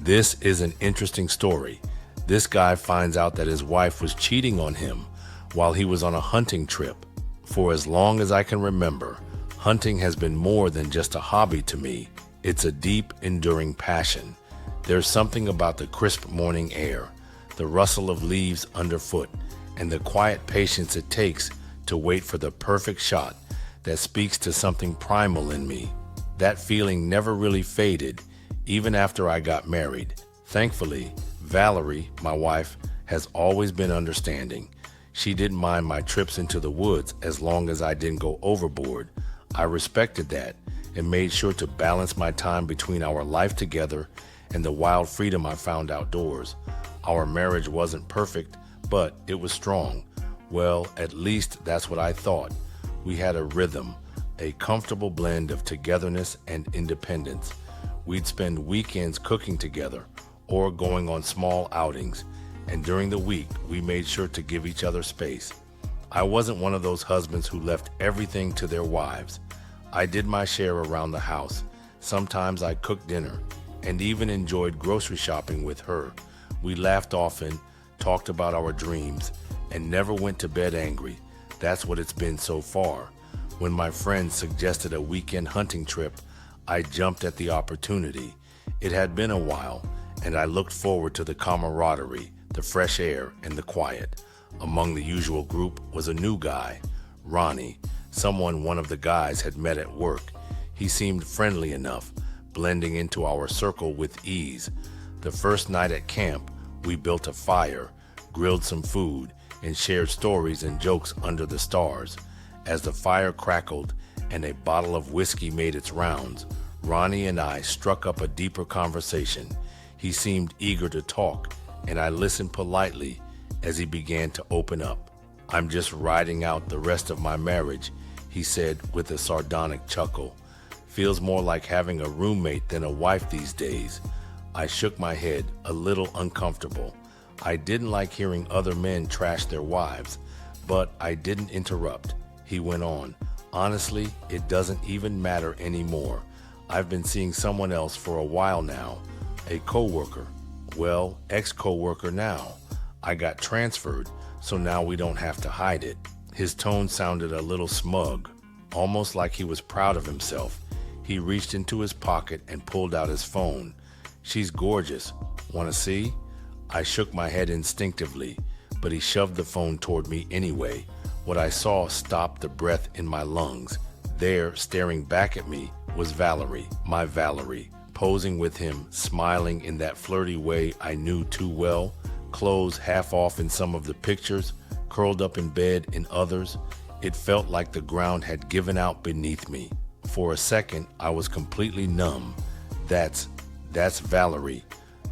This is an interesting story. This guy finds out that his wife was cheating on him while he was on a hunting trip. For as long as I can remember, hunting has been more than just a hobby to me. It's a deep, enduring passion. There's something about the crisp morning air, the rustle of leaves underfoot, and the quiet patience it takes to wait for the perfect shot that speaks to something primal in me. That feeling never really faded, even after I got married. Thankfully, Valerie, my wife, has always been understanding. She didn't mind my trips into the woods as long as I didn't go overboard. I respected that and made sure to balance my time between our life together and the wild freedom I found outdoors. Our marriage wasn't perfect, but it was strong. Well, at least that's what I thought. We had a rhythm, a comfortable blend of togetherness and independence. We'd spend weekends cooking together or going on small outings, and during the week, we made sure to give each other space. I wasn't one of those husbands who left everything to their wives. I did my share around the house. Sometimes I cooked dinner and even enjoyed grocery shopping with her. We laughed often, talked about our dreams, and never went to bed angry. That's what it's been so far. When my friends suggested a weekend hunting trip, I jumped at the opportunity. It had been a while, and I looked forward to the camaraderie, the fresh air, and the quiet. Among the usual group was a new guy, Ronnie, someone one of the guys had met at work. He seemed friendly enough, blending into our circle with ease. The first night at camp, we built a fire, grilled some food, and shared stories and jokes under the stars. As the fire crackled and a bottle of whiskey made its rounds, Ronnie and I struck up a deeper conversation. He seemed eager to talk, and I listened politely as he began to open up. "I'm just riding out the rest of my marriage," he said with a sardonic chuckle. "Feels more like having a roommate than a wife these days." I shook my head, a little uncomfortable. I didn't like hearing other men trash their wives, but I didn't interrupt. He went on, "Honestly, it doesn't even matter anymore. I've been seeing someone else for a while now, a coworker. Well, ex-coworker now. I got transferred, so now we don't have to hide it." His tone sounded a little smug, almost like he was proud of himself. He reached into his pocket and pulled out his phone. "She's gorgeous. Want to see?" I shook my head instinctively, but he shoved the phone toward me anyway. What I saw stopped the breath in my lungs. There, staring back at me, was Valerie, my Valerie, posing with him, smiling in that flirty way I knew too well, clothes half off in some of the pictures, curled up in bed in others. It felt like the ground had given out beneath me. For a second, I was completely numb. That's Valerie,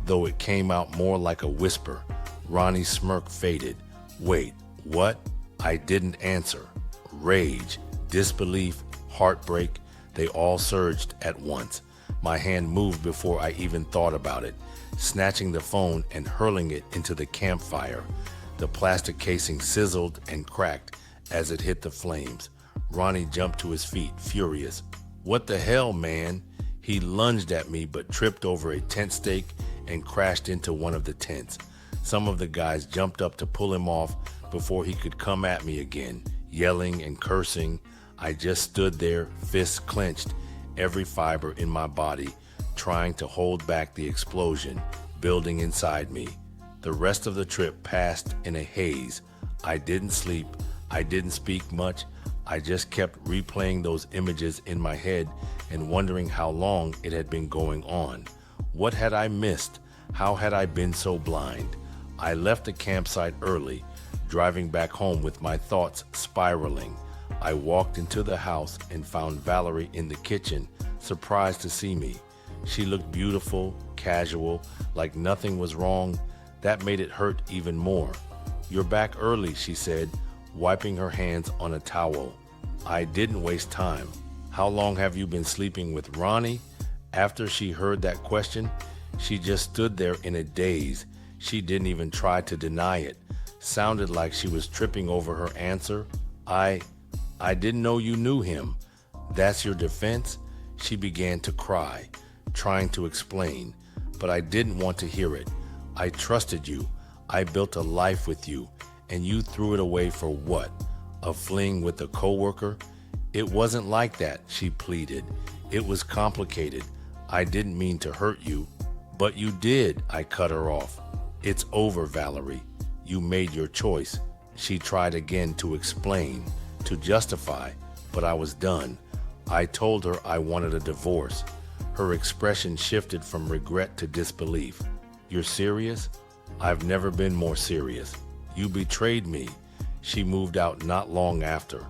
though it came out more like a whisper. Ronnie's smirk faded. "Wait, what?" I didn't answer. Rage, disbelief, heartbreak, they all surged at once. My hand moved before I even thought about it, snatching the phone and hurling it into the campfire. The plastic casing sizzled and cracked as it hit the flames. Ronnie jumped to his feet, furious. "What the hell, man?" He lunged at me but tripped over a tent stake and crashed into one of the tents. Some of the guys jumped up to pull him off before he could come at me again, yelling and cursing. I just stood there, fists clenched, every fiber in my body, trying to hold back the explosion building inside me. The rest of the trip passed in a haze. I didn't sleep. I didn't speak much. I just kept replaying those images in my head and wondering how long it had been going on. What had I missed? How had I been so blind? I left the campsite early, driving back home with my thoughts spiraling. I walked into the house and found Valerie in the kitchen, surprised to see me. She looked beautiful, casual, like nothing was wrong. That made it hurt even more. "You're back early," she said, wiping her hands on a towel. I didn't waste time. "How long have you been sleeping with Ronnie?" After she heard that question, she just stood there in a daze. She didn't even try to deny it. Sounded like she was tripping over her answer. I didn't know you knew him." "That's your defense?" She began to cry, trying to explain, but I didn't want to hear it. I trusted you. I built a life with you, and you threw it away for what? A fling with a coworker? It wasn't like that, she pleaded. It was complicated. I didn't mean to hurt you. But you did, I cut her off. It's over, Valerie. You made your choice. She tried again to explain, to justify, but I was done. I told her I wanted a divorce. Her expression shifted from regret to disbelief. You're serious? I've never been more serious. You betrayed me. She moved out not long after.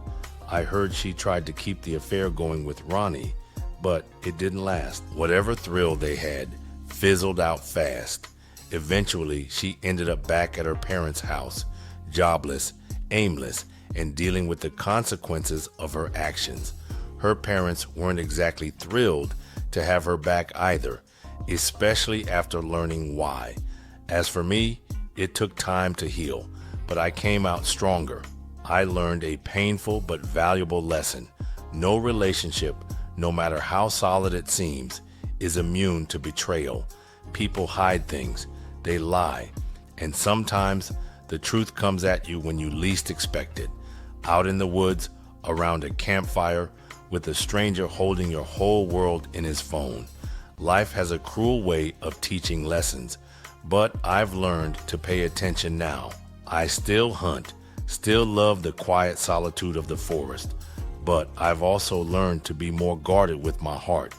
I heard she tried to keep the affair going with Ronnie, but it didn't last. Whatever thrill they had fizzled out fast. Eventually, she ended up back at her parents' house, jobless, aimless, and dealing with the consequences of her actions. Her parents weren't exactly thrilled to have her back either, especially after learning why. As for me, it took time to heal, but I came out stronger. I learned a painful but valuable lesson. No relationship, no matter how solid it seems, is immune to betrayal. People hide things, they lie, and sometimes the truth comes at you when you least expect it. Out in the woods, around a campfire, with a stranger holding your whole world in his phone. Life has a cruel way of teaching lessons, but I've learned to pay attention now. I still hunt, still love the quiet solitude of the forest, but I've also learned to be more guarded with my heart,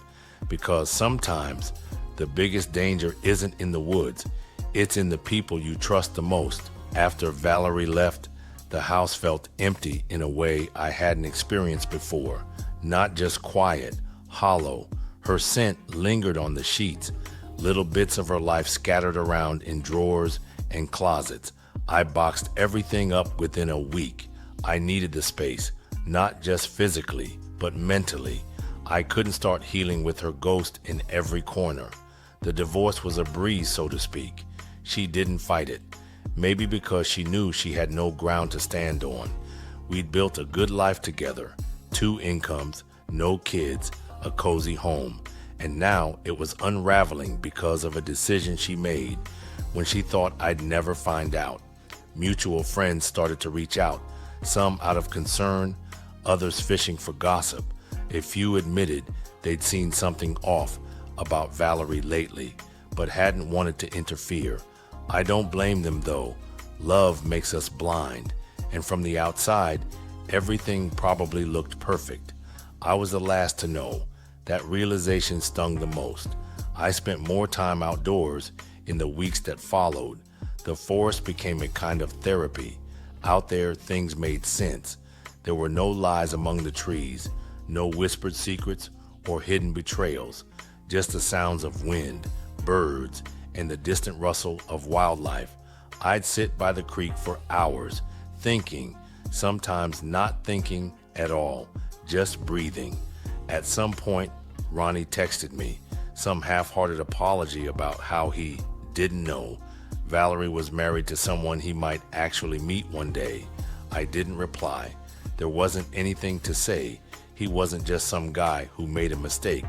because sometimes the biggest danger isn't in the woods, it's in the people you trust the most. After Valerie left, the house felt empty in a way I hadn't experienced before. Not just quiet, hollow. Her scent lingered on the sheets, little bits of her life scattered around in drawers and closets. I boxed everything up within a week. I needed the space, not just physically, but mentally. I couldn't start healing with her ghost in every corner. The divorce was a breeze, so to speak. She didn't fight it. Maybe because she knew she had no ground to stand on. We'd built a good life together, 2 incomes, no kids, a cozy home. And now it was unraveling because of a decision she made when she thought I'd never find out. Mutual friends started to reach out, some out of concern, others fishing for gossip. A few admitted they'd seen something off about Valerie lately, but hadn't wanted to interfere. I don't blame them though. Love makes us blind, and from the outside, everything probably looked perfect. I was the last to know. That realization stung the most. I spent more time outdoors in the weeks that followed. The forest became a kind of therapy. Out there, things made sense. There were no lies among the trees, no whispered secrets or hidden betrayals, just the sounds of wind, birds, and the distant rustle of wildlife. I'd sit by the creek for hours, thinking, sometimes not thinking at all, just breathing. At some point, Ronnie texted me, some half-hearted apology about how he didn't know Valerie was married to someone he might actually meet one day. I didn't reply. There wasn't anything to say. He wasn't just some guy who made a mistake.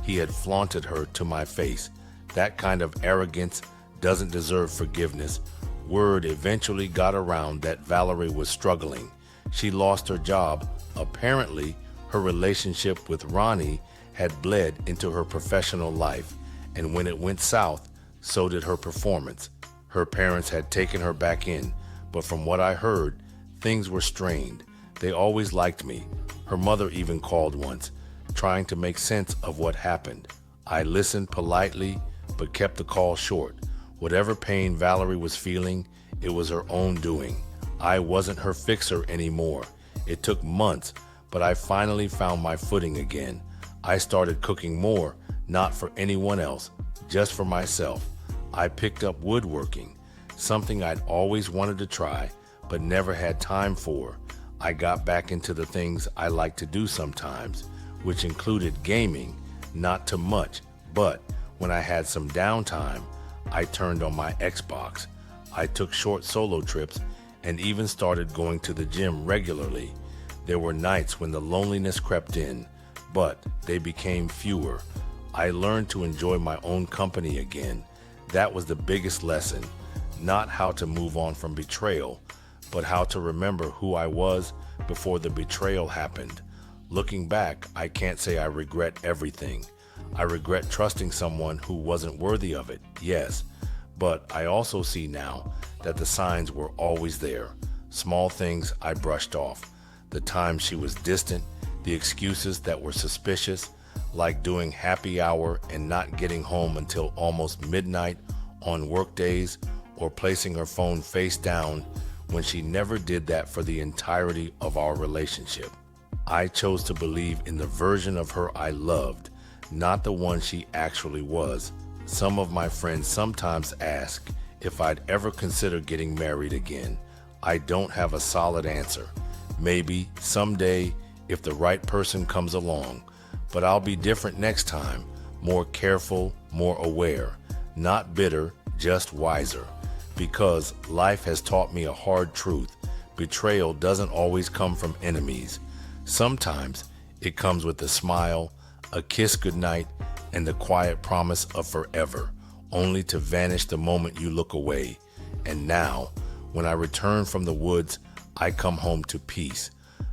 He had flaunted her to my face. That kind of arrogance doesn't deserve forgiveness. Word eventually got around that Valerie was struggling. She lost her job. Apparently, her relationship with Ronnie had bled into her professional life, and when it went south, so did her performance. Her parents had taken her back in, but from what I heard, things were strained. They always liked me. Her mother even called once, trying to make sense of what happened. I listened politely, but kept the call short. Whatever pain Valerie was feeling, it was her own doing. I wasn't her fixer anymore. It took months, but I finally found my footing again. I started cooking more, not for anyone else, just for myself. I picked up woodworking, something I'd always wanted to try, but never had time for. I got back into the things I like to do sometimes, which included gaming, not too much, but when I had some downtime, I turned on my Xbox. I took short solo trips and even started going to the gym regularly. There were nights when the loneliness crept in, but they became fewer. I learned to enjoy my own company again. That was the biggest lesson. Not how to move on from betrayal, but how to remember who I was before the betrayal happened. Looking back, I can't say I regret everything. I regret trusting someone who wasn't worthy of it, yes, but I also see now that the signs were always there. Small things I brushed off. The times she was distant, the excuses that were suspicious, like doing happy hour and not getting home until almost midnight on work days, or placing her phone face down when she never did that for the entirety of our relationship. I chose to believe in the version of her I loved, not the one she actually was. Some of my friends sometimes ask if I'd ever consider getting married again. I don't have a solid answer. Maybe someday if the right person comes along, but I'll be different next time, more careful, more aware, not bitter, just wiser. Because life has taught me a hard truth. Betrayal doesn't always come from enemies. Sometimes it comes with a smile, a kiss goodnight, and the quiet promise of forever, only to vanish the moment you look away. And now, when I return from the woods, I come home to peace.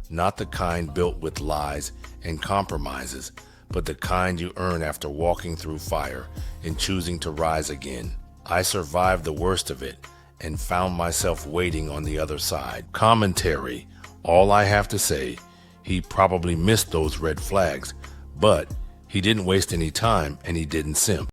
Not the kind built with lies and compromises, but the kind you earn after walking through fire and choosing to rise again. I survived the worst of it and found myself waiting on the other side. Commentary. All I have to say, he probably missed those red flags, but he didn't waste any time and he didn't simp.